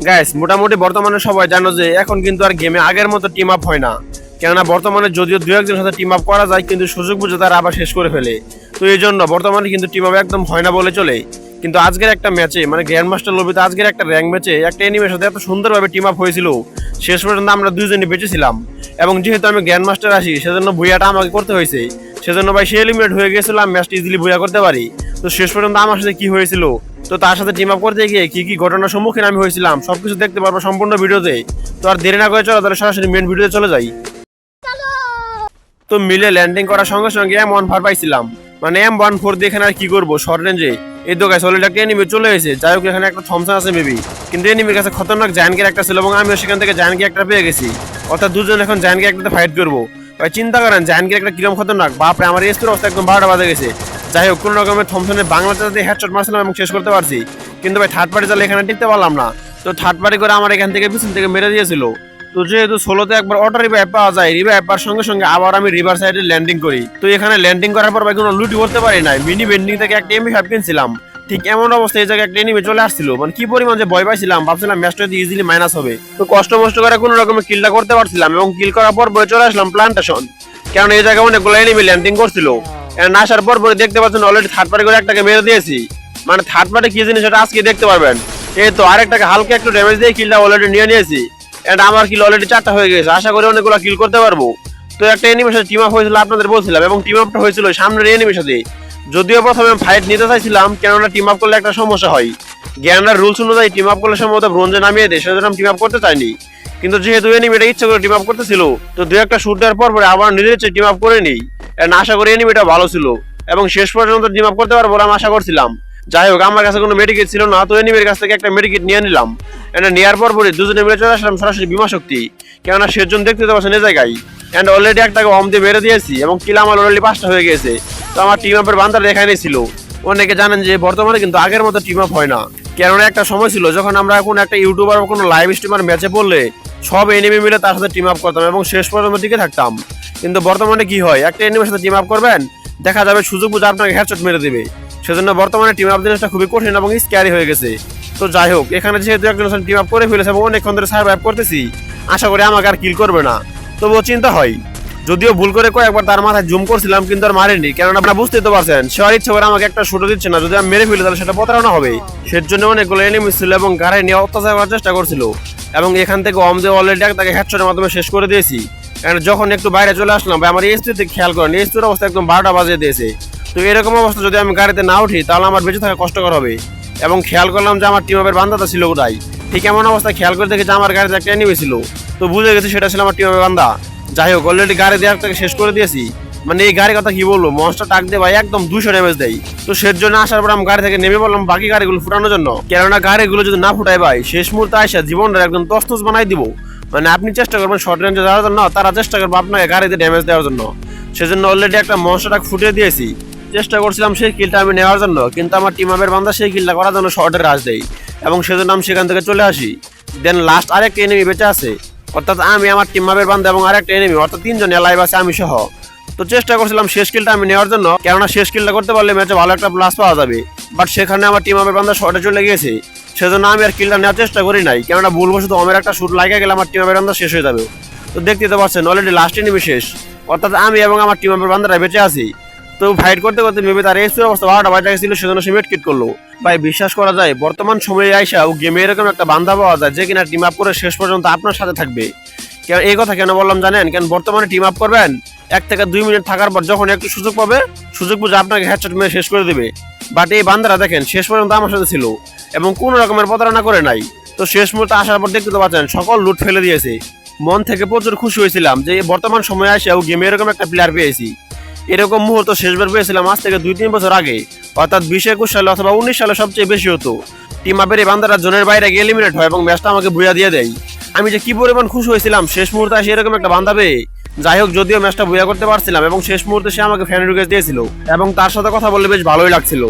Guys মোটামুটি বর্তমানে সবাই জানো যে এখন কিন্তু আর গেমে আগের মতো টিম আপ হয় না। কেননা বর্তমানে যদিও দু একজনের সাথে টিম আপ করা যায়, কিন্তু সুযোগ বুঝে তারা আবার শেষ করে ফেলে। তো এই জন্য বর্তমানে কিন্তু টিম আপ একদম হয় না বলে চলে। কিন্তু আজকের একটা ম্যাচে মানে গ্র্যান্ড মাস্টার লবিতে আজকের একটা র্যাঙ্ক ম্যাচে একটা এনিমের সাথে এত সুন্দরভাবে টিম আপ হয়েছিল, শেষ পর্যন্ত আমরা দুইজনই বেঁচেছিলাম। এবং যেহেতু আমি গ্র্যান্ড মাস্টার আসি সেজন্য ভুইয়াটা আমাকে করতে হয়েছে। সেজন্য ভাই সে এলিমিনেট হয়ে গেছিলাম, ম্যাচটা ইজিলি ভুইয়া করতে পারি। তো শেষ পর্যন্ত আমার সাথে কি হয়েছিল, তো তার সাথে টিম আপ করতে গিয়ে কি কি ঘটনার সম্মুখীন আমি হয়েছিলাম সবকিছু দেখতে পারবো সম্পূর্ণ ভিডিওতে। তো আর দেরি না করে চলো তাহলে সরাসরি মেন ভিডিওতে চলে যাই। তো মিলে ল্যান্ডিং করার সঙ্গে সঙ্গে M14 পাইছিলাম, মানে M14 দিয়ে এখানে আর কি করবো শর্ট রেঞ্জে। এই তো গাইস অলরেডি একটা এনিমি চলে এসেছে। যাই হোক এখানে একটা থমসন আছে মেবি, কিন্তু এনিমির কাছে খতরনাক জায়ান্ট ক্যারেক্টার ছিল এবং আমিও সেখান থেকে জায়ান্ট ক্যারেক্টার পেয়ে গেছি। অর্থাৎ দুজন এখন জায়ান্ট ক্যারেক্টারতে ফাইট করবো। ভাই চিন্তা করেন জায়ান্ট ক্যারেক্টার কিরকম খতরনাক, বাপরে আমার এসপির অবস্থা একদম 12টা বাজে গেছে। যাই হোক কোনো রকমের থমসনের বাংলা চালাতে হেডশট মারছিলাম এবং শেষ করতে পারছি। কিন্তু ভাই থার্ড পার্টি চালে এখানে টিকতে পারলাম না। তো থার্ড পার্টি করে আমার এখান থেকে পিছন থেকে মেরে দিয়েছিল। তো যেহেতু সোলোতে একবার অটো রিভাইভ পাওয়া যায়, রিভাইভ পাওয়ার সঙ্গে সঙ্গে আবার আমি রিভার সাইডে ল্যান্ডিং করি। তো এখানে ল্যান্ডিং করার পর ভাই কোনো লুটি করতে পারি নাই, মিনি বেন্ডিং থেকে একটা M5 কিনছিলাম। ঠিক এমন অবস্থায় এই জায়গায় একটা এনিমি চলে আসছিল, মানে কি পরিমাণ যে ভয় পাইছিলাম, ভাবছিলাম ম্যাচটা ইজিলি মাইনাস হবে। তো কষ্ট মষ্ট করে কোনো রকমের কিলটা করতে পারছিলাম এবং কিল করার পর বয়ে চলে আসলাম প্লান্টেশন। কারণ এই জায়গায় অনেকগুলো এনিমি ল্যান্ডিং করছিল। আসার পর পরে দেখতে পাচ্ছেন অলরেডি থার্ড পার্টি করে একটাকে মেরে দিয়েছি। মানে থার্ড পার্টি কি জিনিস সেটা আজকে দেখতে পারবেন। এই তো আরেকটাকে হালকা একটু ড্যামেজ দিয়ে কিলটা অলরেডি নিয়ে নিয়েছি। এন্ড আমার কিল অলরেডি 4টা হয়ে গেছে, আশা করি অনেকগুলো কিল করতে পারবো। তো একটা এনিমির সাথে টিম আপ হয়েছিল আপনাদের বলছিলাম, এবং টিম আপটা হয়েছিল সামনের এনিমির সাথে। যদিও প্রথমে ফাইট নিতে চাইছিলাম, কেননা টিম আপ করলে একটা সমস্যা হয়। জ্ঞানরা রুলস অনুযায়ী টিম আপ করলে সম্ভবত ব্রোঞ্জে নামিয়ে দেয়, সেজন্য আমি টিম আপ করতে চাইনি। কিন্তু যেহেতু এনিমিটা ইচ্ছে করে টিম আপ করতেছিল, তো দু একটা শুট দেওয়ার পর পরে আবার নিজের ইচ্ছে টিম আপ করে নিই। এন্ড আশা করি এনিমিটা ভালো ছিল এবং শেষ পর্যন্ত টিম আপ করতে পারবো আমি আশা করছিলাম। যাই হোক আমার কাছে কোনো মেডিকেট ছিল না, তো এনিমির কাছ থেকে একটা মেডিকেট নিয়ে নিলাম। এন্ড নেওয়ার পর পরে দুজনে মিলে চলে আসলাম সরাসরি বিমা শক্তি, কেননা সেজন দেখতে তো পাচ্ছেন এই জায়গায়। এন্ড অলরেডি একটাকে অম দিয়ে মেরে দিয়েছি এবং কিল আমার অলরেডি 5টা হয়ে গেছে। তো আমার টিম আপের বান্দার এখানে ছিল। অনেকে জানেন যে বর্তমানে কিন্তু আগের মতো টিম আপ হয় না, কেননা একটা সময় ছিল যখন আমরা কোনো একটা ইউটিউবার বা কোনো লাইভ স্ট্রিমার ম্যাচে পড়লে সব এনিমি মিলে তার সাথে টিম আপ করতাম এবং শেষ পর্যন্ত টিকে থাকতাম। কিন্তু বর্তমানে কি হয়, একটা এনিমির সাথে টিম আপ করবেন, দেখা যাবে সুযোগ বুঝে আপনাকে হেডশট মেরে দেবে। সেজন্য বর্তমানে টিম আপ জিনিসটা খুবই কঠিন এবং স্ক্যারি হয়ে গেছে। তো যাই হোক এখানে যেহেতু একজন টিম আপ করে ফেলেছে এবং অনেকক্ষণ ধরে সার্ভাইভ করতেছি, আশা করি আমাকে আর কিল করবে না। তবুও চিন্তা হয়, যদিও ভুল করে কয়েকবার তার মাথায় জুম করছিলাম কিন্তু আর মারেনি, কেননা আপনারা বুঝতেই তো পারছেন সে আর ইচ্ছে করে আমাকে একটা শুটও দিচ্ছে না। যদি আমি মেরে ফেলি তাহলে সেটা প্রতারণা হবে। সেজন্য অনেকগুলো এনিমি ছিল এবং গাড়ি নিয়ে অত্যাচার করার চেষ্টা করছিল। এবং এখান থেকে অম দিয়ে অলরেডি তাকে হেডশটের মাধ্যমে শেষ করে দিয়েছি। যখন একটু বাইরে চলে আসলাম ভাই আমার এসপিতে খেয়াল করেন, এসপির অবস্থা একদম 12টা বাজিয়ে দিয়েছে। তো এরকম অবস্থা যদি আমি গাড়িতে না উঠি তাহলে আমার বেঁচে থাকা কষ্টকর হবে। এবং খেয়াল করলাম যে আমার টিম আপের বান্দাটা ছিল কোথায়। ঠিক এমন অবস্থা খেয়াল করে দেখি যে আমার গাড়িতে একটা এনিমি ছিল। তো বুঝে গেছি সেটা ছিল আমার টিম আপের বান্দা। যাই হোক অলরেডি গাড়ি দিয়ে একটাকে শেষ করে দিয়েছি। মানে এই গাড়ির কথা কি বলবো, মনস্টার টাক দিয়ে ভাই একদম 200 ড্যামেজ দেয়। তো সেজন্য আসার পর আমি গাড়ি থেকে নেমে বললাম বাকি গাড়িগুলো ফুটানোর জন্য, কেননা গাড়িগুলো যদি না ফুটাই ভাই শেষ মুহূর্তে আসা জীবনটা একদম তস্তস বানাই দিব। মানে আপনি চেষ্টা করবেন শর্ট রেঞ্জে যাওয়ার জন্য, তারা চেষ্টা করবো আপনাকে গাড়িতে ড্যামেজ দেওয়ার জন্য। সেজন্য অলরেডি একটা মনস্টার টাক ফুটিয়ে দিয়েছি। চেষ্টা করছিলাম সেই কিলটা আমি নেওয়ার জন্য, কিন্তু আমার টিম আপের বান্দা সেই কিলটা করার জন্য শর্টের রাশ দেয় এবং সেজন্য আমি সেখান থেকে চলে আসি। দেন লাস্ট আরেকটা এনিমি বেঁচে আছে, অর্থাৎ আমি, আমার টিম আপের বান্দা এবং আরেকটা এনিমি, অর্থাৎ 3 জন লাইভ আছে আমি সহ। তো চেষ্টা করছিলাম শেষ কিলটা আমি নেওয়ার জন্য, কেননা শেষ কিলটা করতে পারলে ম্যাচে ভালো একটা প্লাস পাওয়া যাবে। বাট সেখানে আমার টিম আপের বান্দা শর্টে চলে গিয়েছে, সেজন্য আমি আর কিলটা নেওয়ার চেষ্টা করি নাই, কেননা ভুলবশত অমের একটা শুট লাগিয়ে গেলে আমার টিম আপের বান্দা শেষ হয়ে যাবে। তো দেখতে তো পাচ্ছেন অলরেডি লাস্ট এনিমি শেষ, অর্থাৎ আমি এবং আমার টিম আপের বান্দারা বেঁচে আছি। তো ফাইট করতে করতে মেবি তার এসপির অবস্থা 12টা বাজে গেছিল, সেজন্য সে মেডকিট করলো। ভাই বিশ্বাস করা যায় বর্তমান সময়ে আইসা ও গেমে এরকম একটা বান্দা পাওয়া যায় যে কিনা টিম আপ করে শেষ পর্যন্ত আপনার সাথে থাকবে। কেন এই কথা কেন বললাম জানেন, কেন বর্তমানে টিম আপ করবেন 1 থেকে 2 মিনিট থাকার পর যখন একটু সুযোগ পাবে, সুযোগ বুঝে আপনাকে হেডশট মেরে শেষ করে দেবে। বাট এই বান্দারা দেখেন শেষ পর্যন্ত আমার সাথে ছিল এবং কোনো রকমের প্রতারণা করে নাই। তো শেষ মুহূর্তে আসার পর দেখতে তো পাচ্ছেন সকল লুট ফেলে দিয়েছে। মন থেকে প্রচুর খুশি হয়েছিলাম যে বর্তমান সময়ে আসে ও গেমে এরকম একটা প্লেয়ার পেয়েছি। এরকম মুহূর্ত শেষবার পেয়েছিলাম আজ থেকে 2-3 বছর আগে, অর্থাৎ 20-21 সালে অথবা 19 সালে সবচেয়ে বেশি হতো। টিম আপের এই বান্দারা জোনের বাইরে গিয়ে এলিমিনেট হয় এবং ম্যাচটা আমাকে বুয়া দিয়ে দেয়। আমি যে কি পরিমাণ খুশি হয়েছিলাম শেষ মুহূর্তে এসে এরকম একটা বান্দা পেয়ে। যাই হোক যদিও ম্যাচটা বুয়া করতে পারছিলাম এবং শেষ মুহূর্তে সে আমাকে ফ্যান রিকোয়েস্ট দিয়েছিল এবং তার সাথে কথা বললে বেশ ভালোই লাগছিল।